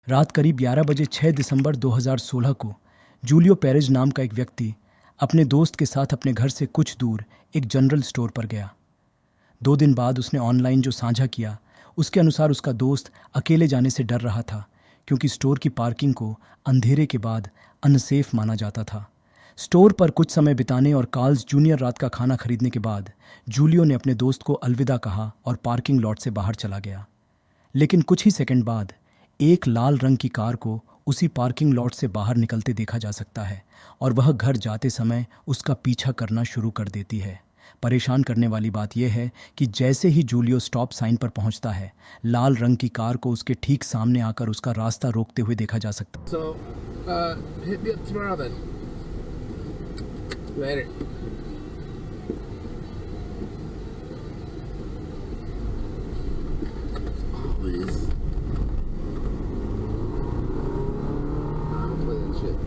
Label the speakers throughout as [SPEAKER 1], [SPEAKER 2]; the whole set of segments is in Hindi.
[SPEAKER 1] रात करीब 11 बजे 6 दिसंबर 2016 को जूलियो पेरेज नाम का एक व्यक्ति अपने दोस्त के साथ अपने घर से कुछ दूर एक जनरल स्टोर पर गया। 2 दिन बाद उसने ऑनलाइन जो साझा किया उसके अनुसार उसका दोस्त अकेले जाने से डर रहा था, क्योंकि स्टोर की पार्किंग को अंधेरे के बाद अनसेफ माना जाता था। स्टोर पर कुछ समय बिताने और कार्ल्स जूनियर रात का खाना खरीदने के बाद जूलियो ने अपने दोस्त को अलविदा कहा और पार्किंग लॉट से बाहर चला गया। लेकिन कुछ ही सेकंड बाद एक लाल रंग की कार को उसी पार्किंग लॉट से बाहर निकलते देखा जा सकता है और वह घर जाते समय उसका पीछा करना शुरू कर देती है। परेशान करने वाली बात यह है कि जैसे ही जूलियो स्टॉप साइन पर पहुंचता है, लाल रंग की कार को उसके ठीक सामने आकर उसका रास्ता रोकते हुए देखा जा सकता है।
[SPEAKER 2] Hit me up tomorrow then. Later. Always. Play that shit.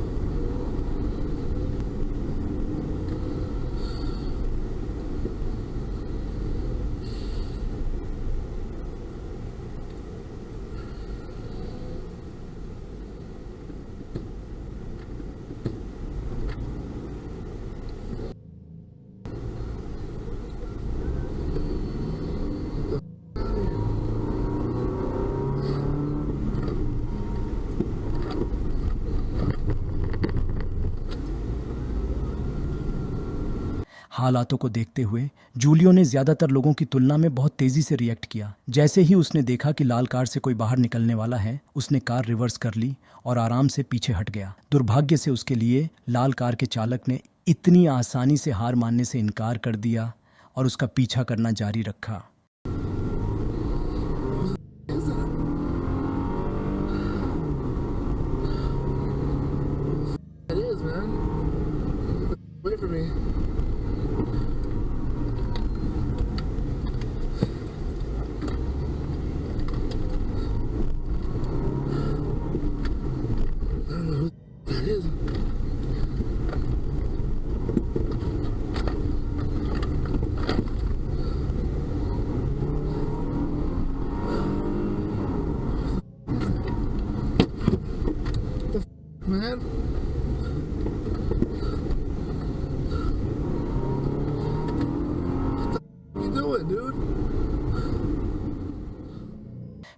[SPEAKER 1] हालातों को देखते हुए जूलियो ने ज्यादातर लोगों की तुलना में बहुत तेजी से रिएक्ट किया। जैसे ही उसने देखा कि लाल कार से कोई बाहर निकलने वाला है, उसने कार रिवर्स कर ली और आराम से पीछे हट गया। दुर्भाग्य से उसके लिए लाल कार के चालक ने इतनी आसानी से हार मानने से इनकार कर दिया और उसका पीछा करना जारी रखा।
[SPEAKER 2] It is, man. Wait for me. I don't know who that is. Man. What you doing, dude?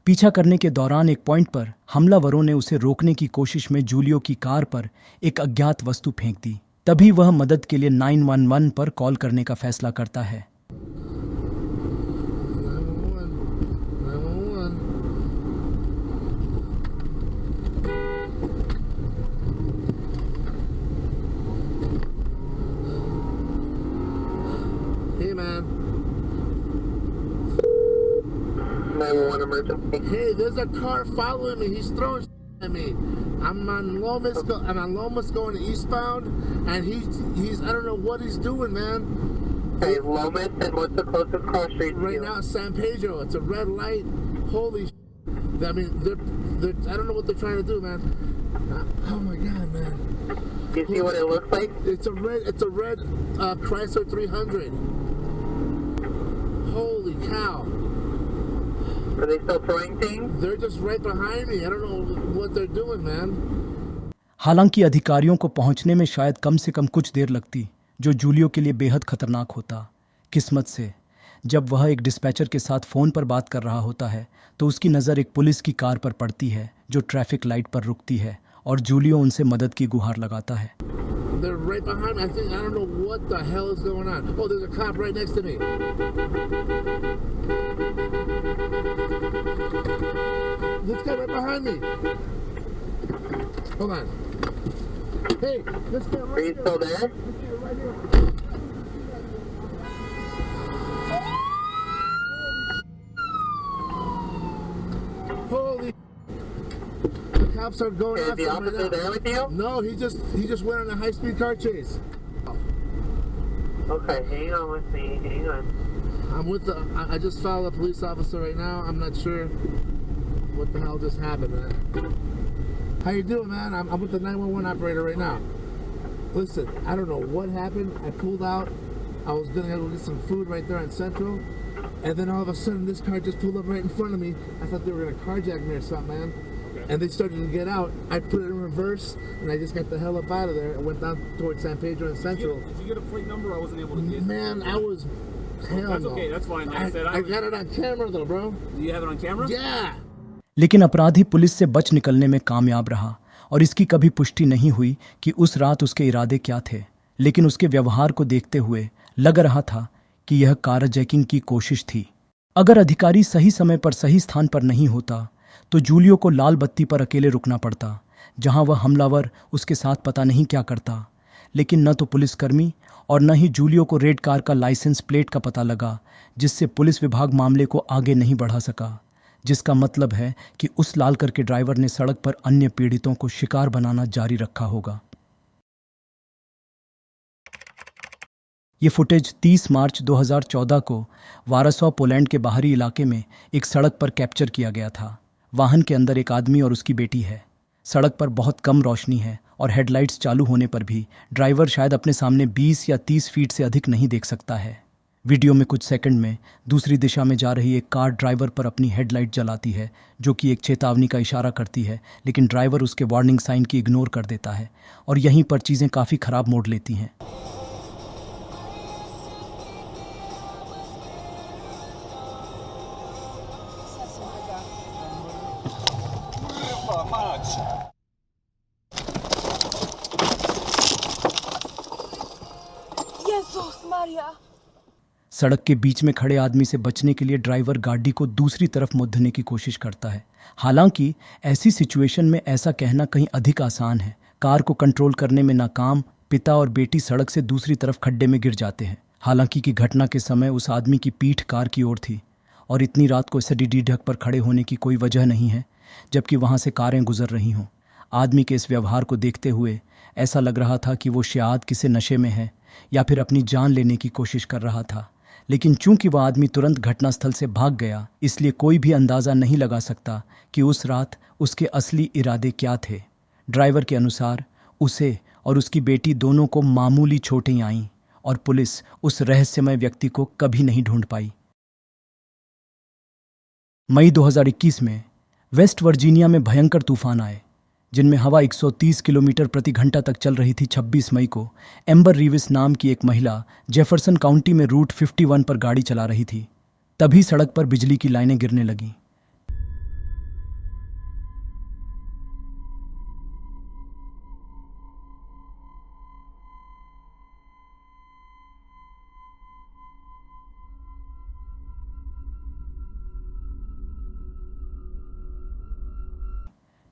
[SPEAKER 1] पीछा करने के दौरान एक पॉइंट पर हमलावरों ने उसे रोकने की कोशिश में जूलियो की कार पर एक अज्ञात वस्तु फेंक दी। तभी वह मदद के लिए 911 पर कॉल करने का फैसला करता है।
[SPEAKER 2] 911. Hey, man.
[SPEAKER 3] 911 emergency.
[SPEAKER 2] Hey, there's a car following me. He's throwing at me. I'm on Lomas going eastbound, and he's I don't know what he's doing, man.
[SPEAKER 3] Okay, Lomas, and what's the closest cross street to
[SPEAKER 2] Right
[SPEAKER 3] you?
[SPEAKER 2] now, it's San Pedro. It's a red light. Holy I mean, they're I don't know what they're trying to do, man. Oh my God, man.
[SPEAKER 3] Do you see what it looks like?
[SPEAKER 2] It's a red Chrysler 300. Holy cow.
[SPEAKER 3] Are they still throwing things?
[SPEAKER 2] They're just right behind me. I don't know what they're doing, man.
[SPEAKER 1] हालांकि अधिकारियों को पहुंचने में शायद कम से कम कुछ देर लगती, जो जूलियो के लिए बेहद खतरनाक होता। किस्मत से जब वह एक डिस्पैचर के साथ फ़ोन पर बात कर रहा होता है तो उसकी नज़र एक पुलिस की कार पर पड़ती है जो ट्रैफिक लाइट पर रुकती है और जूलियो उनसे मदद की गुहार लगाता है।
[SPEAKER 2] They're right behind me. I don't know what the hell is going on. Oh, there's a cop right next to me. This guy right behind me. Hold on. Hey, this guy
[SPEAKER 3] Are
[SPEAKER 2] right
[SPEAKER 3] you
[SPEAKER 2] here.
[SPEAKER 3] still there?
[SPEAKER 2] This guy right here. Holy. The cops are going
[SPEAKER 3] Is
[SPEAKER 2] after
[SPEAKER 3] the
[SPEAKER 2] him
[SPEAKER 3] officer
[SPEAKER 2] right
[SPEAKER 3] there
[SPEAKER 2] now.
[SPEAKER 3] with you?
[SPEAKER 2] No, he just went on a high-speed car chase.
[SPEAKER 3] Okay, hang on with me. Hang on.
[SPEAKER 2] I'm with I just followed a police officer right now. I'm not sure what the hell just happened, man. How you doing, man? I'm with the 911 operator right now. Listen, I don't know what happened. I pulled out. I was gonna go get some food right there on Central, and then all of a sudden this car just pulled up right in front of me. I thought they were gonna carjack me or something, man. and they started to get out, I put it in reverse, and I just got the hell up out of there and went down towards San Pedro and Central.
[SPEAKER 4] Did you get a plate number? I wasn't able to get.
[SPEAKER 2] Man, I was. Hell
[SPEAKER 4] That's
[SPEAKER 2] no.
[SPEAKER 4] okay. That's fine. Like I said,
[SPEAKER 2] I got it on camera though, bro.
[SPEAKER 4] Do you have it on camera?
[SPEAKER 2] Yeah.
[SPEAKER 1] लेकिन अपराधी पुलिस से बच निकलने में कामयाब रहा और इसकी कभी पुष्टि नहीं हुई कि उस रात उसके इरादे क्या थे, लेकिन उसके व्यवहार को देखते हुए लग रहा था कि यह कारजैकिंग की कोशिश थी। अगर अधिकारी सही समय पर सही स्थान पर नहीं होता तो जूलियो को लाल बत्ती पर अकेले रुकना पड़ता, जहां वह हमलावर उसके साथ पता नहीं क्या करता। लेकिन न तो पुलिसकर्मी और न ही जूलियो को रेड कार का लाइसेंस प्लेट का पता लगा, जिससे पुलिस विभाग मामले को आगे नहीं बढ़ा सका, जिसका मतलब है कि उस लालकर के ड्राइवर ने सड़क पर अन्य पीड़ितों को शिकार बनाना जारी रखा होगा। ये फुटेज 30 मार्च 2014 को वारसॉ पोलैंड के बाहरी इलाके में एक सड़क पर कैप्चर किया गया था। वाहन के अंदर एक आदमी और उसकी बेटी है। सड़क पर बहुत कम रोशनी है और हेडलाइट्स चालू होने पर भी ड्राइवर शायद अपने सामने 20 या 30 फीट से अधिक नहीं देख सकता है। वीडियो में कुछ सेकंड में दूसरी दिशा में जा रही एक कार ड्राइवर पर अपनी हेडलाइट जलाती है, जो कि एक चेतावनी का इशारा करती है, लेकिन ड्राइवर उसके वार्निंग साइन की इग्नोर कर देता है और यहीं पर चीज़ें काफ़ी ख़राब मोड़ लेती हैं। सड़क के बीच में खड़े आदमी से बचने के लिए ड्राइवर गाड़ी को दूसरी तरफ मुड़ने की कोशिश करता है। हालांकि ऐसी सिचुएशन में ऐसा कहना कहीं अधिक आसान है। कार को कंट्रोल करने में नाकाम पिता और बेटी सड़क से दूसरी तरफ खड्डे में गिर जाते हैं। हालांकि की घटना के समय उस आदमी की पीठ कार की ओर थी और इतनी रात को सडीडी ढक पर खड़े होने की कोई वजह नहीं है, जबकि वहां से कारें गुजर रही हों। आदमी के इस व्यवहार को देखते हुए ऐसा लग रहा था कि वो शायद किसी नशे में है या फिर अपनी जान लेने की कोशिश कर रहा था। लेकिन चूंकि वह आदमी तुरंत घटनास्थल से भाग गया, इसलिए कोई भी अंदाज़ा नहीं लगा सकता कि उस रात उसके असली इरादे क्या थे। ड्राइवर के अनुसार उसे और उसकी बेटी दोनों को मामूली चोटें आईं और पुलिस उस रहस्यमय व्यक्ति को कभी नहीं ढूंढ पाई। मई 2021 में वेस्ट वर्जीनिया में भयंकर तूफान आए, जिनमें हवा 130 किलोमीटर प्रति घंटा तक चल रही थी। 26 मई को एम्बर रीविस नाम की एक महिला जेफरसन काउंटी में रूट 51 पर गाड़ी चला रही थी। तभी सड़क पर बिजली की लाइनें गिरने लगीं।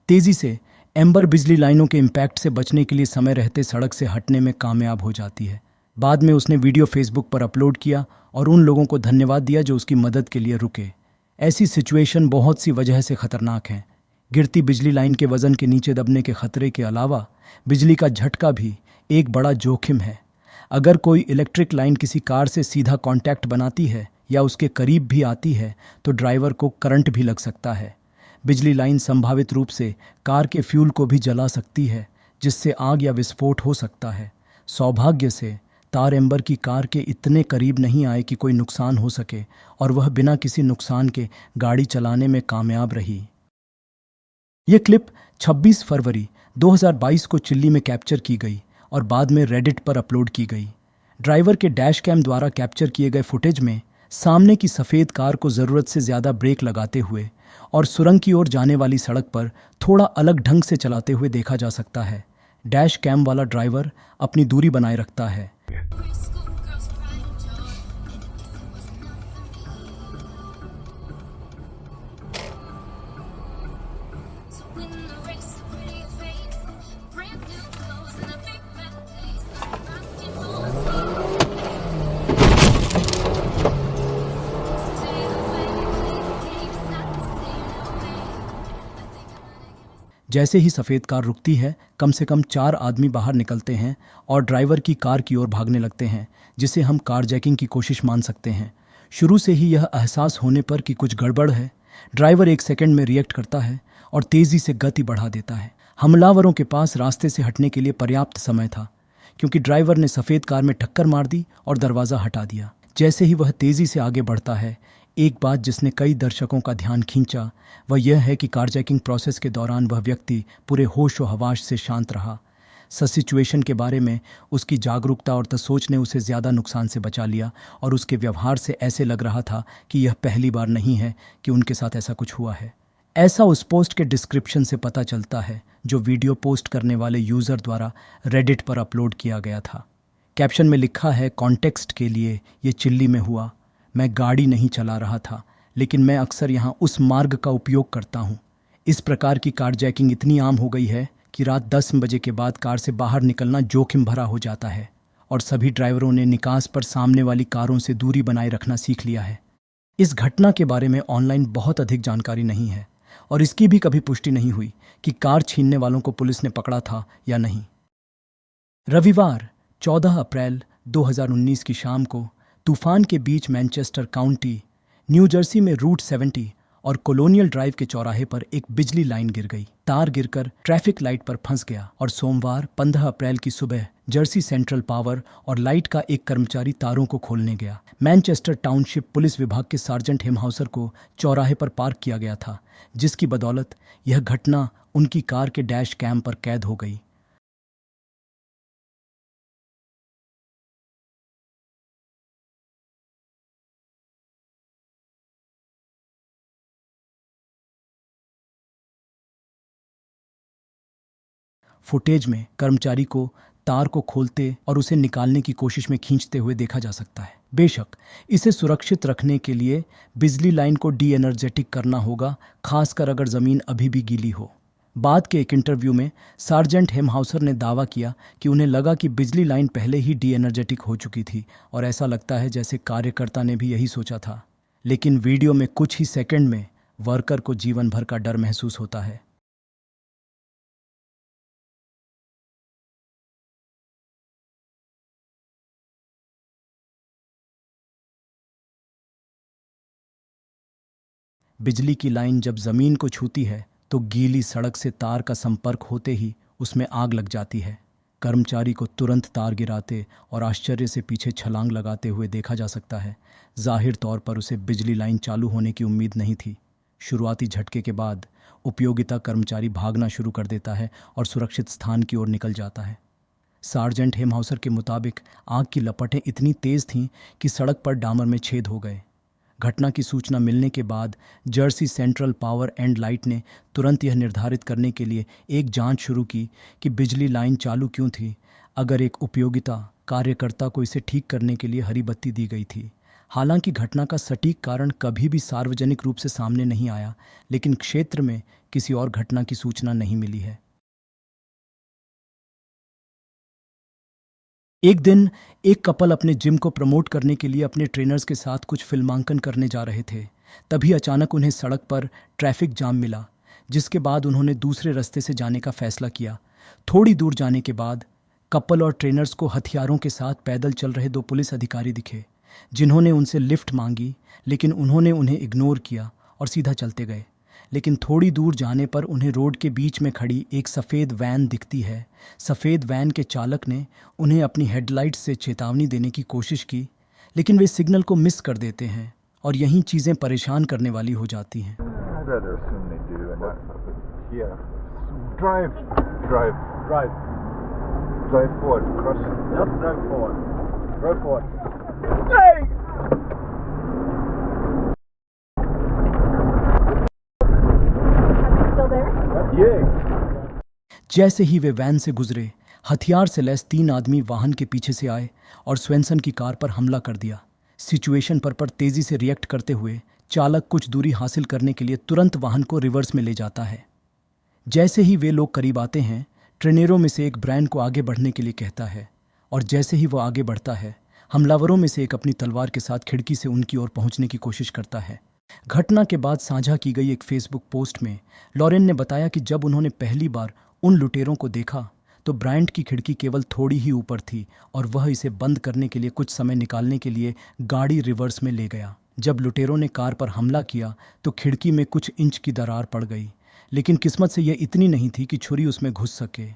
[SPEAKER 1] तेजी से एम्बर बिजली लाइनों के इम्पैक्ट से बचने के लिए समय रहते सड़क से हटने में कामयाब हो जाती है। बाद में उसने वीडियो फेसबुक पर अपलोड किया और उन लोगों को धन्यवाद दिया जो उसकी मदद के लिए रुके। ऐसी सिचुएशन बहुत सी वजह से खतरनाक है। गिरती बिजली लाइन के वजन के नीचे दबने के खतरे के अलावा बिजली का झटका भी एक बड़ा जोखिम है। अगर कोई इलेक्ट्रिक लाइन किसी कार से सीधा कांटेक्ट बनाती है या उसके करीब भी आती है तो ड्राइवर को करंट भी लग सकता है। बिजली लाइन संभावित रूप से कार के फ्यूल को भी जला सकती है, जिससे आग या विस्फोट हो सकता है। सौभाग्य से तार एम्बर की कार के इतने करीब नहीं आए कि कोई नुकसान हो सके और वह बिना किसी नुकसान के गाड़ी चलाने में कामयाब रही। यह क्लिप 26 फरवरी 2022 को चिल्ली में कैप्चर की गई और बाद में रेडिट पर अपलोड की गई। ड्राइवर के डैश कैम द्वारा कैप्चर किए गए फुटेज में सामने की सफ़ेद कार को ज़रूरत से ज़्यादा ब्रेक लगाते हुए और सुरंग की ओर जाने वाली सड़क पर थोड़ा अलग ढंग से चलाते हुए देखा जा सकता है। डैश कैम वाला ड्राइवर अपनी दूरी बनाए रखता है। जैसे ही सफ़ेद कार रुकती है, कम से कम 4 आदमी बाहर निकलते हैं और ड्राइवर की कार की ओर भागने लगते हैं, जिसे हम कारजैकिंग की कोशिश मान सकते हैं। शुरू से ही यह एहसास होने पर कि कुछ गड़बड़ है, ड्राइवर 1 सेकंड में रिएक्ट करता है और तेज़ी से गति बढ़ा देता है। हमलावरों के पास रास्ते से हटने के लिए पर्याप्त समय था, क्योंकि ड्राइवर ने सफ़ेद कार में टक्कर मार दी और दरवाज़ा हटा दिया। जैसे ही वह तेज़ी से आगे बढ़ता है, एक बात जिसने कई दर्शकों का ध्यान खींचा वह यह है कि कारजैकिंग प्रोसेस के दौरान वह व्यक्ति पूरे होश व हवास से शांत रहा। सिचुएशन के बारे में उसकी जागरूकता और सोच ने उसे ज़्यादा नुकसान से बचा लिया और उसके व्यवहार से ऐसे लग रहा था कि यह पहली बार नहीं है कि उनके साथ ऐसा कुछ हुआ है। ऐसा उस पोस्ट के डिस्क्रिप्शन से पता चलता है जो वीडियो पोस्ट करने वाले यूज़र द्वारा रेडिट पर अपलोड किया गया था। कैप्शन में लिखा है, कॉन्टेक्स्ट के लिए ये चिल्ली में हुआ। मैं गाड़ी नहीं चला रहा था, लेकिन मैं अक्सर यहाँ उस मार्ग का उपयोग करता हूँ। इस प्रकार की कारजैकिंग इतनी आम हो गई है कि रात 10 बजे के बाद कार से बाहर निकलना जोखिम भरा हो जाता है और सभी ड्राइवरों ने निकास पर सामने वाली कारों से दूरी बनाए रखना सीख लिया है। इस घटना के बारे में ऑनलाइन बहुत अधिक जानकारी नहीं है और इसकी भी कभी पुष्टि नहीं हुई कि कार छीनने वालों को पुलिस ने पकड़ा था या नहीं। रविवार 14 अप्रैल 2019 की शाम को तूफान के बीच मैनचेस्टर काउंटी, न्यू जर्सी में रूट 70 और कॉलोनियल ड्राइव के चौराहे पर एक बिजली लाइन गिर गई। तार गिरकर ट्रैफिक लाइट पर फंस गया और सोमवार 15 अप्रैल की सुबह जर्सी सेंट्रल पावर और लाइट का एक कर्मचारी तारों को खोलने गया। मैनचेस्टर टाउनशिप पुलिस विभाग के सार्जेंट हेमहाउसर को चौराहे पर पार्क किया गया था, जिसकी बदौलत यह घटना उनकी कार के डैश कैम पर कैद हो गई। फुटेज में कर्मचारी को तार को खोलते और उसे निकालने की कोशिश में खींचते हुए देखा जा सकता है। बेशक इसे सुरक्षित रखने के लिए बिजली लाइन को डी एनर्जेटिक करना होगा, खासकर अगर ज़मीन अभी भी गीली हो। बाद के एक इंटरव्यू में सार्जेंट हेमहाउसर ने दावा किया कि उन्हें लगा कि बिजली लाइन पहले ही डी एनर्जेटिक हो चुकी थी और ऐसा लगता है जैसे कार्यकर्ता ने भी यही सोचा था। लेकिन वीडियो में कुछ ही सेकंड में वर्कर को जीवन भर का डर महसूस होता है। बिजली की लाइन जब ज़मीन को छूती है तो गीली सड़क से तार का संपर्क होते ही उसमें आग लग जाती है। कर्मचारी को तुरंत तार गिराते और आश्चर्य से पीछे छलांग लगाते हुए देखा जा सकता है। जाहिर तौर पर उसे बिजली लाइन चालू होने की उम्मीद नहीं थी। शुरुआती झटके के बाद उपयोगिता कर्मचारी भागना शुरू कर देता है और सुरक्षित स्थान की ओर निकल जाता है। सार्जेंट हेमहाउसर के मुताबिक आग की लपटें इतनी तेज़ थीं कि सड़क पर डामर में छेद हो गए। घटना की सूचना मिलने के बाद Jersey central power and light ने तुरंत यह निर्धारित करने के लिए एक जांच शुरू की कि बिजली लाइन चालू क्यों थी। अगर एक उपयोगिता कार्यकर्ता को इसे ठीक करने के लिए हरी बत्ती दी गई थी। हालांकि घटना का सटीक कारण कभी भी सार्वजनिक रूप से सामने नहीं आया, लेकिन क्षेत्र में किसी और घटना की सूचना नहीं मिली है। एक दिन एक कपल अपने जिम को प्रमोट करने के लिए अपने ट्रेनर्स के साथ कुछ फिल्मांकन करने जा रहे थे। तभी अचानक उन्हें सड़क पर ट्रैफिक जाम मिला, जिसके बाद उन्होंने दूसरे रास्ते से जाने का फैसला किया। थोड़ी दूर जाने के बाद कपल और ट्रेनर्स को हथियारों के साथ पैदल चल रहे 2 पुलिस अधिकारी दिखे, जिन्होंने उनसे लिफ्ट मांगी, लेकिन उन्होंने उन्हें इग्नोर किया और सीधा चलते गए। लेकिन थोड़ी दूर जाने पर उन्हें रोड के बीच में खड़ी एक सफ़ेद वैन दिखती है। सफ़ेद वैन के चालक ने उन्हें अपनी हेडलाइट से चेतावनी देने की कोशिश की, लेकिन वे सिग्नल को मिस कर देते हैं और यहीं चीज़ें परेशान करने वाली हो जाती हैं।
[SPEAKER 5] I'd rather assume they do and not. Yeah. Drive forward. Cross. Yep, drive forward. Drive forward. Hey!
[SPEAKER 6] Still there?
[SPEAKER 5] Yeah.
[SPEAKER 1] जैसे ही वे वैन से गुजरे, हथियार से लैस 3 आदमी वाहन के पीछे से आए और स्वेंसन की कार पर हमला कर दिया। सिचुएशन पर तेज़ी से रिएक्ट करते हुए चालक कुछ दूरी हासिल करने के लिए तुरंत वाहन को रिवर्स में ले जाता है। जैसे ही वे लोग करीब आते हैं, ट्रेनरों में से एक ब्रायन को आगे बढ़ने के लिए कहता है और जैसे ही वो आगे बढ़ता है, हमलावरों में से एक अपनी तलवार के साथ खिड़की से उनकी ओर पहुंचने की कोशिश करता है। घटना के बाद साझा की गई एक फेसबुक पोस्ट में लॉरेन ने बताया कि जब उन्होंने पहली बार उन लुटेरों को देखा तो ब्रायंट की खिड़की केवल थोड़ी ही ऊपर थी और वह इसे बंद करने के लिए कुछ समय निकालने के लिए गाड़ी रिवर्स में ले गया। जब लुटेरों ने कार पर हमला किया तो खिड़की में कुछ इंच की दरार पड़ गई, लेकिन किस्मत से यह इतनी नहीं थी कि छुरी उसमें घुस सके।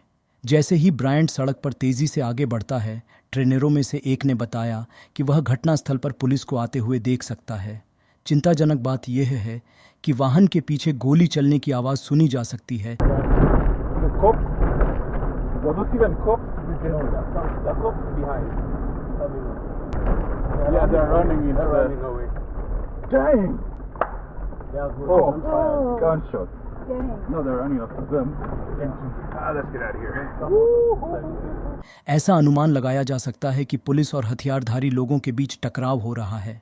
[SPEAKER 1] जैसे ही ब्रायंट सड़क पर तेज़ी से आगे बढ़ता है, ट्रेनरों में से एक ने बताया कि वह घटनास्थल पर पुलिस को आते हुए देख सकता है। चिंताजनक बात यह है कि वाहन के पीछे गोली चलने की आवाज़ सुनी जा सकती है।
[SPEAKER 5] The cops. There not even cops. The cops behind. Yeah, they're running in. They're running away. Dang! Oh, gunshots. No, they're running after them. Let's get out of here.
[SPEAKER 1] ऐसा अनुमान लगाया जा सकता है कि पुलिस और हथियारधारी लोगों के बीच टकराव हो रहा है।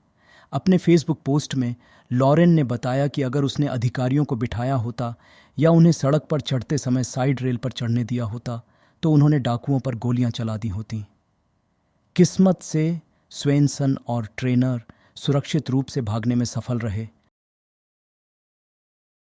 [SPEAKER 1] अपने फेसबुक पोस्ट में लॉरेन ने बताया कि अगर उसने अधिकारियों को बिठाया होता या उन्हें सड़क पर चढ़ते समय साइड रेल पर चढ़ने दिया होता तो उन्होंने डाकुओं पर गोलियां चला दी होती। किस्मत से स्वेनसन और ट्रेनर सुरक्षित रूप से भागने में सफल रहे,